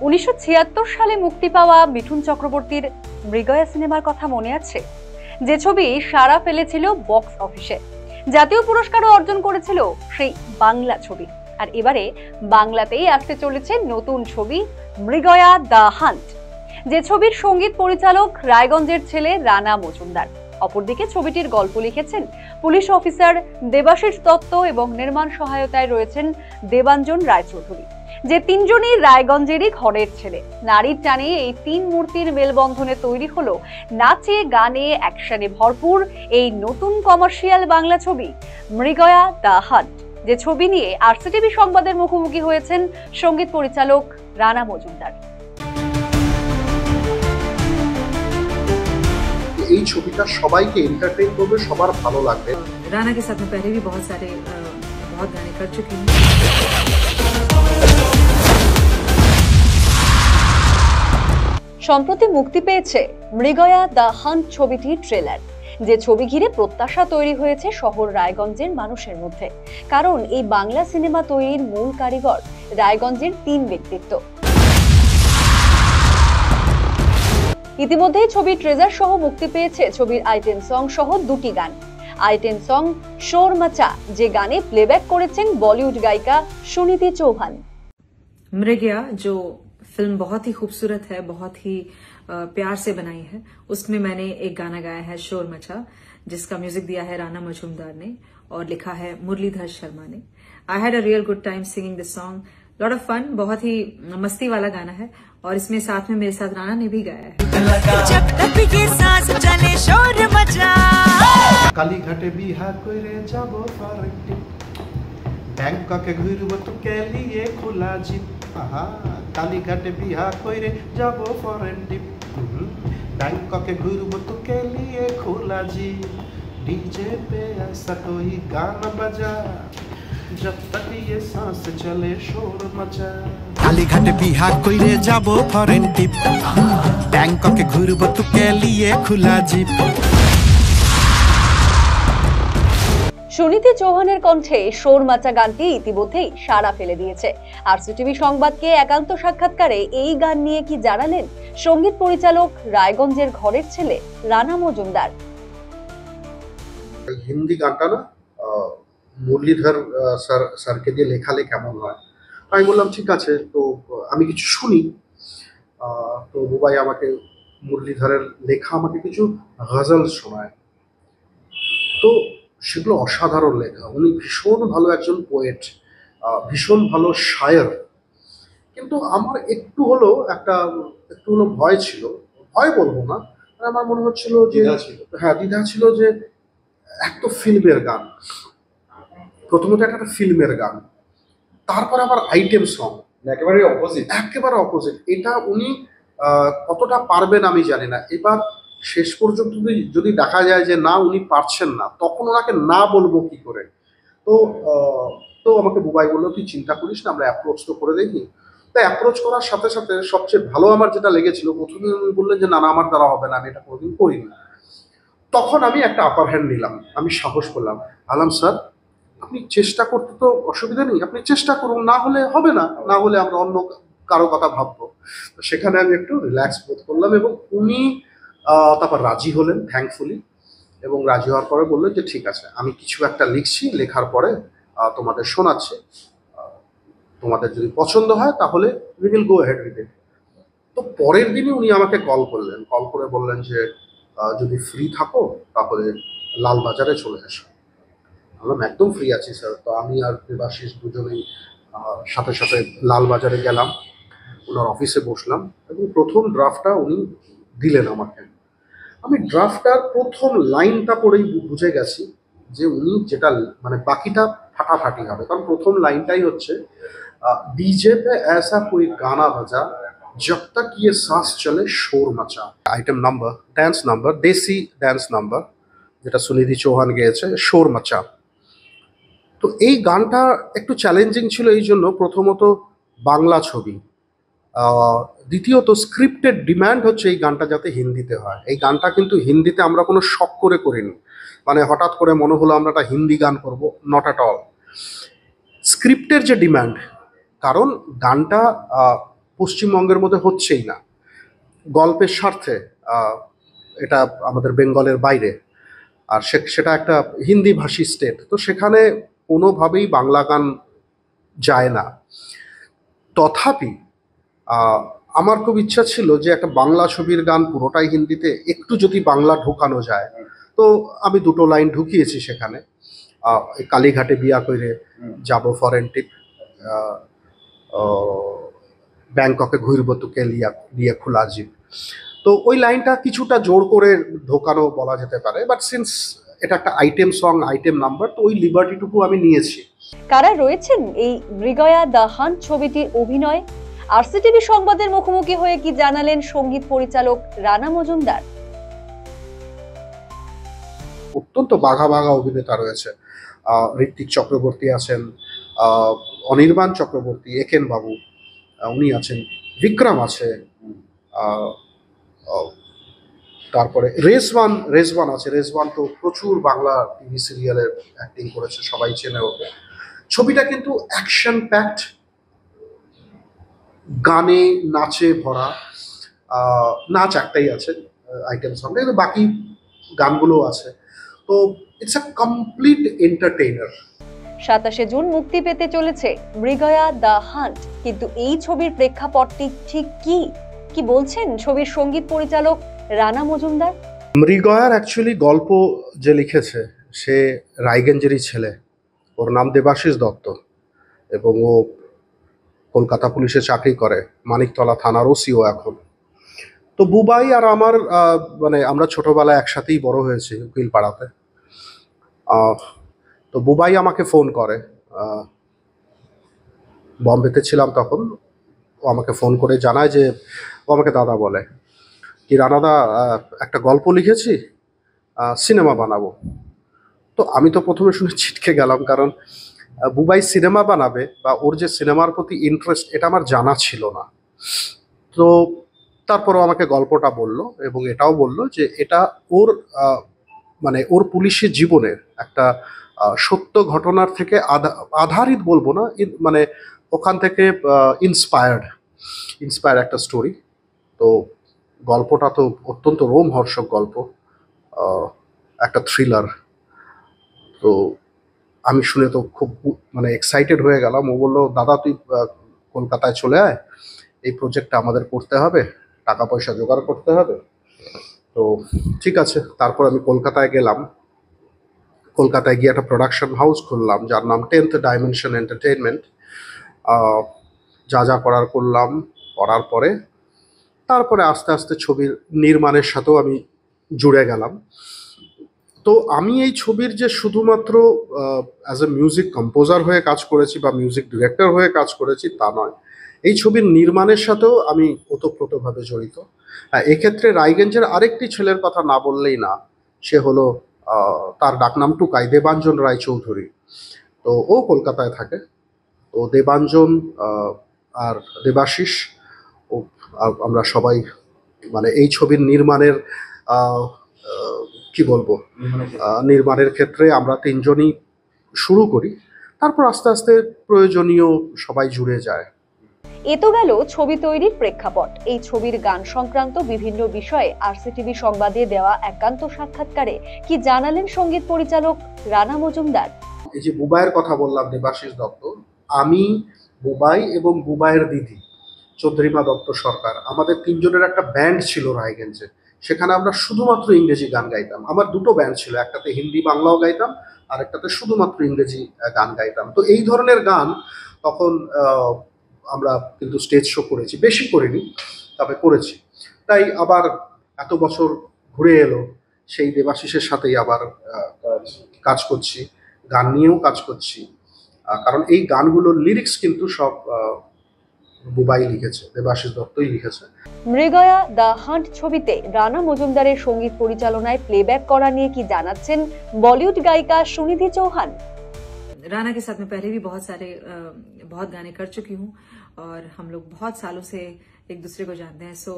1976 সালে মুক্তি পাওয়া মিঠুন চক্রবর্তীর মৃগয়া সিনেমার কথা মনে আছে, যে ছবি সাড়া ফেলেছিল বক্স অফিসে, জাতীয় পুরস্কারও অর্জন করেছিল সেই বাংলা ছবি। আর এবারে বাংলাতেই আসতে চলেছে নতুন ছবি মৃগয়া দ্য হান্ট, যে ছবির সঙ্গীত পরিচালক রায়গঞ্জের ছেলে রানা মজুমদার। অপরদিকে ছবিটির গল্প লিখেছেন পুলিশ অফিসার দেবাশিস দত্ত এবং নির্মাণ সহায়তায় রয়েছেন দেবাঞ্জন রায়চৌধুরী, যে তিনজনই রায়গঞ্জেরই ঘরের ছেলে। নারীর টানে এই তিন মূর্তির মেলবন্ধনে তৈরি হলো নাচে গানে অ্যাকশনে ভরপুর এই নতুন কমার্শিয়াল বাংলা ছবি মৃগয়া দ্য হান্ট, যে ছবি নিয়ে আরসিটিভি সংবাদের মুখোমুখি হয়েছেন সঙ্গীত পরিচালক রানা মজুমদার। এই ছবিটা সবাইকে এন্টারটেইন করবে, সবার ভালো লাগবে। राना के साथ में पहले भी बहुत गाने कर चुकी हूँ। সম্প্রতি মুক্তি পেয়েছে মৃগয়া দ্য হান্ট ছবিটির ট্রেলার, যে ছবি ঘিরে প্রত্যাশা তৈরি হয়েছে শহর রায়গঞ্জের মানুষের মধ্যে। কারণ এই বাংলা সিনেমা তৈরির মূল কারিগর রায়গঞ্জের তিন ব্যক্তিত্ব। ইতিমধ্যেই ছবির ট্রেজার সহ মুক্তি পেয়েছে ছবির আইটেম সং সহ দুটি গান। আইটেম সং শোর মাচা, যে গানে প্লেব্যাক করেছেন বলিউড গায়িকা সুনীতি চৌহান। मृगया जो फिल्म बहुत ही खूबसूरत है, बहुत ही प्यार से बनाई है, उसमें मैंने एक गाना गाया है शोर मचा, जिसका म्यूजिक दिया है राना मजूमदार ने और लिखा है मुरलीधर शर्मा ने। I had a real good time singing this song, lot of fun, बहुत ही मस्ती वाला गाना है और इसमें साथ में मेरे साथ राना ने भी गाया है। जब तक ये सांस चले शोर मचा, কালীঘাটে বিহা কইরে যাব ফরেন ট্রিপ, ব্যাংককে ঘুরব তো কেলিয়ে খোলা জিপ। আহা, কালীঘাটে বিহা কইরে যাব ফরেন ট্রিপ, ব্যাংককে ঘুরব তো কেলিয়ে খোলা জিপ। डीजे पे ऐसा कोई गाना बजा, जब तक ये सांस चले शोर मचा। কালীঘাটে বিহা কইরে যাব ফরেন ট্রিপ, ব্যাংককে ঘুরব তো কেলিয়ে খোলা জিপ। সুনীতি চৌহানের কণ্ঠে শোর মাচা গানটি ইতিমধ্যেই সাড়া ফেলে দিয়েছে। আরসিটিভি সংবাদকে একান্ত সাক্ষাৎকারে এই গান নিয়ে কি জানালেন সঙ্গীত পরিচালক রায়গঞ্জের ঘরের ছেলে রানা মজুমদার। হিন্দি গানটা না মুরলীধর স্যারকে দিয়ে লেখালে কেমন হয়। আমি বললাম ঠিক আছে, তো আমি কিছু শুনি। তো বুবাই আমাকে মুরলীধরের লেখা আমাকে কিছু গজল শোনায়, তো সেগুলো অসাধারণ লেখা। উনি ভীষণ ভালো একজন পোয়েট, ভীষণ ভালো শায়র। কিন্তু আমার একটু হলো ভয় ছিল, ভয় বলবো না, আমার মনে হচ্ছিল যে হ্যাঁ দ্বিধা ছিল যে এক তো ফিল্মের গান, প্রথমত একটা ফিল্মের গান, তারপর আবার আইটেম সং, একেবারে অপোজিট। এটা উনি কতটা পারবেন আমি জানি না। এবার শেষ পর্যন্ত যদি দেখা যায় যে না উনি পারছেন না, তখন ওনাকে না বলবো কি করে। তো আমাকে বুবাই বললো তুই চিন্তা করিস না, আমরা অ্যাপ্রোচ তো করে দেখি। তো অ্যাপ্রোচ করার সাথে সাথে সবচেয়ে ভালো আমার যেটা লেগেছিল, প্রথমে উনি বললেন যে না আমার দ্বারা হবে না, আমি এটা কোনোদিন করিনি। তখন আমি একটা আপার হ্যান্ড নিলাম, আমি সাহস করলাম, আলাম স্যার আপনি চেষ্টা করতে তো অসুবিধা নেই, আপনি চেষ্টা করুন, না হলে হবে না, না হলে আমরা অন্য কারো কথা ভাববো। তো সেখানে আমি একটু রিল্যাক্স বোধ করলাম এবং উনি তারপর রাজি হলেন থ্যাঙ্কফুলি, এবং রাজি হওয়ার পরে বললেন যে ঠিক আছে আমি কিছু একটা লিখছি, লেখার পরে তোমাদের শোনাচ্ছি, তোমাদের যদি পছন্দ হয় তাহলে we will go ahead with it. তো পরের দিনই উনি আমাকে কল করে বললেন যে যদি ফ্রি থাকো তাহলে লালবাজারে চলে এসো। বললাম একদম ফ্রি আছি স্যার। তো আমি আর দেবাশিস দুজনেই সাথে সাথে লালবাজারে গেলাম, ওনার অফিসে বসলাম এবং প্রথম ড্রাফটটা উনি দিলেন আমাকে। আমি ড্রাফটার প্রথম লাইনটা পড়েই বুঝে গেছি যে উনি যেটা মানে বাকিটা ফাটাফাটি হবে, কারণ প্রথম লাইনটাই হচ্ছে डीजे पे ऐसा कोई गाना बजा, जब तक ये सांस चले शोर मचा। आइटम नंबर डांस नंबर देसी डांस नंबर, যেটা সুনিধি চৌহান গেয়েছে, শোর মাচা। তো এই গানটা একটু চ্যালেঞ্জিং ছিল এই জন্য, প্রথমত বাংলা ছবি, দ্বিতীয়ত স্ক্রিপ্টের ডিম্যান্ড হচ্ছে এই গানটা যাতে হিন্দিতে হয়। এই গানটা কিন্তু হিন্দিতে আমরা কোনো শখ করে করিনি, মানে হঠাৎ করে মনে হলো আমরা একটা হিন্দি গান করব, নট অ্যাট অল। স্ক্রিপ্টের যে ডিম্যান্ড, কারণ গানটা পশ্চিমবঙ্গের মধ্যে হচ্ছেই না। গল্পের স্বার্থে এটা আমাদের বেঙ্গলের বাইরে, আর সেটা একটা হিন্দি ভাষী স্টেট, তো সেখানে কোনোভাবেই বাংলা গান যায় না। তথাপি আমার খুব ইচ্ছা ছিল যে একটা বাংলা ছবির গান পুরোটাই হিন্দিতে, একটু যদি বাংলা ঢোকানো যায়। তো আমি দুটো লাইন ঢুকিয়েছি সেখানে, কালীঘাটে বিয়া কইরে যাব ফরেন টিপ, ব্যাংককে ঘুরব তোকে লিয়ে খোলা জিপ। তো ওই লাইনটা কিছুটা জোর করে ঢোকানো বলা যেতে পারে, বাট সিন্স এটা একটা আইটেম সং, আইটেম নাম্বার, তো ওই লিবার্টিটুকু আমি নিয়েছি। কারা রয়েছেন এই মৃগয়া দ্য হান্ট ছবিটির অভিনয়? আরসিটিভি সংবাদের মুখোমুখি হয়ে কি জানালেন সঙ্গীত পরিচালক রানা মজুমদার? অত্যন্ত বাঘা বাঘা অভিনেতা রয়েছে। ঋত্বিক চক্রবর্তী আছেন, অনির্বাণ চক্রবর্তী, একেন বাবু উনি আছেন, বিক্রম আছে, তারপরে রেজওয়ান আছে। রেজওয়ান তো প্রচুর বাংলা টিভি সিরিয়ালের অ্যাক্টিং করেছে, সবাই চেনে ওকে। ছবিটা কিন্তু অ্যাকশন প্যাকড, গানে নাচে ভরা। নাচ একটাই আছে আইটেম সঙ্গে, কিন্তু বাকি গানগুলো আছে। তো it's a complete entertainer. 27 June মুক্তি পেতে চলেছে মৃগয়া দ্য হান্ট, কিন্তু এই ছবির প্রেক্ষাপটটি ঠিক কি বলছেন ছবির সঙ্গীত পরিচালক রানা মজুমদার? মৃগয়ার অ্যাকচুয়ালি গল্প যে লিখেছে সে রায়গঞ্জেরই ছেলে, ওর নাম দেবাশিস দত্ত, এবং ও কলকাতা পুলিশে চাকরি করে, মানিকতলা থানার ওসিও এখন। তো বুবাই আর আমার মানে আমরা ছোটবেলায় একসাথেই বড় হয়েছি উকিলপাড়াতে। তো বুবাই আমাকে ফোন করে, বম্বেতে ছিলাম তখন। ও আমাকে ফোন করে জানায় যে, ও আমাকে দাদা বলে কি, রানাদা একটা গল্প লিখেছি, সিনেমা বানাবো। তো আমি তো প্রথমে শুনে ছিটকে গেলাম, কারণ বুবাই সিনেমা বানাবে বা ওর যে সিনেমার প্রতি ইন্টারেস্ট এটা আমার জানা ছিল না। তো তারপরও আমাকে গল্পটা বলল, এবং এটাও বলল যে এটা ওর মানে ওর পুলিশের জীবনের একটা সত্য ঘটনার থেকে আধারিত বলবো না, মানে ওখান থেকে ইন্সপায়ার্ড একটা স্টোরি। তো গল্পটা তো অত্যন্ত রোমহর্ষক গল্প, একটা থ্রিলার। তো আমি শুনে তো খুব মানে এক্সাইটেড হয়ে গেলাম। ও বললো, দাদা তুই কলকাতায় চলে আয়, এই প্রজেক্টটা আমাদের করতে হবে, টাকা পয়সা জোগাড় করতে হবে। তো ঠিক আছে, তারপর আমি কলকাতায় গেলাম। কলকাতায় গিয়ে একটা প্রোডাকশন হাউস খুললাম যার নাম 10th ডাইমেনশন এন্টারটেইনমেন্ট। যা করার করলাম, করার পরে তারপরে আস্তে আস্তে ছবির নির্মাণের সাথেও আমি জুড়ে গেলাম। তো আমি এই ছবির যে শুধুমাত্র অ্যাজ এ মিউজিক কম্পোজার হয়ে কাজ করেছি বা মিউজিক ডিরেক্টর হয়ে কাজ করেছি তা নয়, এই ছবির নির্মাণের সাথেও আমি ওতপ্রোতভাবে জড়িত। এক্ষেত্রে রায়গঞ্জের আরেকটি ছেলের কথা না বললেই না, সে হলো তার ডাকনাম টুকাই, দেবাঞ্জন রায়চৌধুরী। তো ও কলকাতায় থাকে। তো দেবাঞ্জন আর দেবাশিস ও আমরা সবাই মানে এই ছবির নির্মাণের কি বলবো, নির্মাণের ক্ষেত্রে আমরা তিনজনই শুরু করি, তারপর আস্তে আস্তে প্রয়োজনীয় সবাই জুড়ে যায়। এ তো গেল ছবি তৈরির প্রেক্ষাপট। এই ছবির গান সংক্রান্ত বিভিন্ন বিষয়ে আরসিটিভি সংবাদে দেওয়া একান্ত সাক্ষাৎকারে কি জানালেন সঙ্গীত পরিচালক রানা মজুমদার? এই যে বুবাইয়ের কথা বললাম, দেবাশিস দত্ত, আমি, বুবাই এবং বুবাইয়ের দিদি চৌধুরীমা দত্ত সরকার, আমাদের তিনজনের একটা ব্যান্ড ছিল রায়গঞ্জে। সেখানে আমরা শুধুমাত্র ইংরেজি গান গাইতাম। আমার দুটো ব্যান্ড ছিল, একটাতে হিন্দি বাংলাও গাইতাম, আর একটাতে শুধুমাত্র ইংরেজি গান গাইতাম। তো এই ধরনের গান তখন আমরা কিন্তু স্টেজ শো করেছি, বেশি করিনি, তবে করেছি। তাই আবার এত বছর ঘুরে এলো, সেই দেবাশিসের সাথেই আবার কাজ করছি, গান নিয়েও কাজ করছি। কারণ এই গানগুলোর লিরিক্স কিন্তু সব বুবাই লিখেছে, দেবাশিস দত্তই লিখেছে। মৃগয়া দ্য হান্ট ছবিতে রানা মজুমদারের সঙ্গীত পরিচালনায় প্লেব্যাক করা নিয়ে কি জানাচ্ছেন বলিউড গায়িকা সুনিধি চৌহান? राना के साथ मैं पहले भी बहुत गाने कर चुकी हूँ और हम लोग बहुत सालों से एक दूसरे को जानते हैं. सो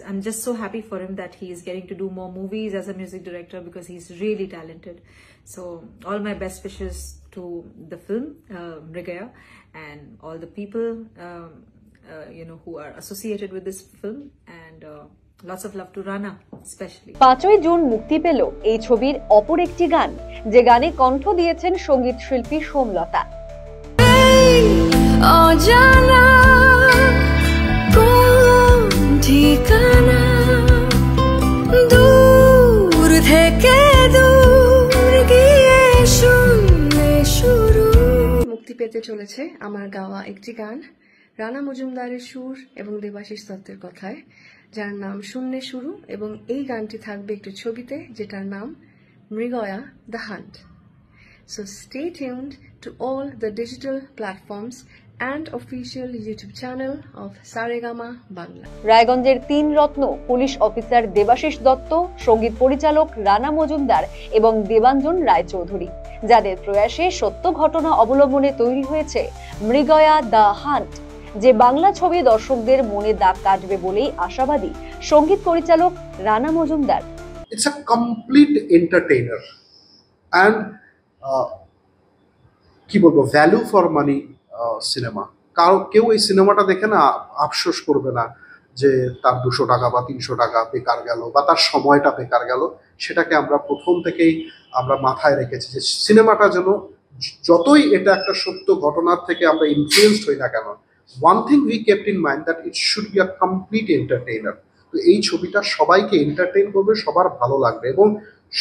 I'm just so happy for him that he is getting to do more movies as a music director because he's really talented. So all my best wishes to the film Mrigaya and all the people who are associated with this film, and lots of love to Rana especially. 5ই June মুক্তি পেল এই ছবির অপর একটি গান, যে গানে কণ্ঠ দিয়েছেন সঙ্গীত শিল্পী সোমলতা। অজানা কোন ঠিকানা, দূর থেকে দূর গিয়ে শুনলে শুরু। মুক্তি পেতে চলেছে আমার গাওয়া একটি গান, রানা মজুমদারের সুর এবং দেবাশিস দত্তের কথায়, যার নাম শূন্যে শুরু, এবং এই গানটি থাকবে একটি ছবিতে যেটার নাম Mrigaya the hunt. So stay tuned to all the digital platforms and official YouTube channel of Saregama Bangla. রায়গঞ্জের 3 রত্ন পুলিশ অফিসার দেবাশিস দত্ত, সঙ্গীত পরিচালক রানা মজুমদার এবং দেবাঞ্জন রায়চৌধুরী, যাদের প্রয়াসে সত্য ঘটনা অবলম্বনে তৈরি হয়েছে মৃগয়া দ্য হান্ট, যে বাংলা ছবি দর্শকদের মনে দাগ কাটবে বলেই আশাবাদী সঙ্গীত পরিচালক Rana Majumdar. It's a complete entertainer and কি বলবো, ভ্যালু ফর মানি সিনেমা। কেউ এই সিনেমাটা দেখে না আফসোস করবে না যে তার 200 টাকা বা 300 টাকা বেকার গেল বা তার সময়টা বেকার গেল। সেটাকে আমরা প্রথম থেকেই আমরা মাথায় রেখেছি যে সিনেমাটা যেন, যতই এটা একটা সত্য ঘটনার থেকে আমরা ইনফ্লুয়েন্সড হই না কেন, one thing we kept in mind that it should be a complete entertainer। তো এই ছবিটা সবাইকে এন্টারটেইন করবে, সবার ভালো লাগবে, এবং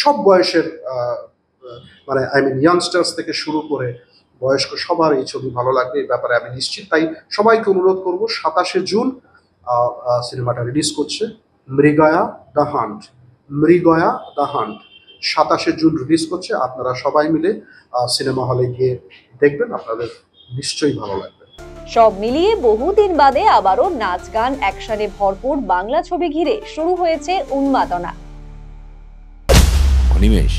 সব বয়সের মানে ইয়াংস্টার্স থেকে শুরু করে বয়স্ক সবার এই ছবি ভালো লাগবে, এই ব্যাপারে আমি নিশ্চিত। তাই সবাইকে অনুরোধ করব, 27শে জুন সিনেমাটা রিলিজ করছে Mrigaya the hunt. Mrigaya the hunt 27শে জুন রিলিজ করছে। আপনারা সবাই মিলে সিনেমা হলে গিয়ে দেখবেন, আপনাদের নিশ্চয়ই ভালো লাগবে। সব মিলিয়ে বহুদিন বাদে আবারও নাচ গান অ্যাকশনে ভরপুর বাংলা ছবি ঘিরে শুরু হয়েছে উন্মাদনা। অনিমেষ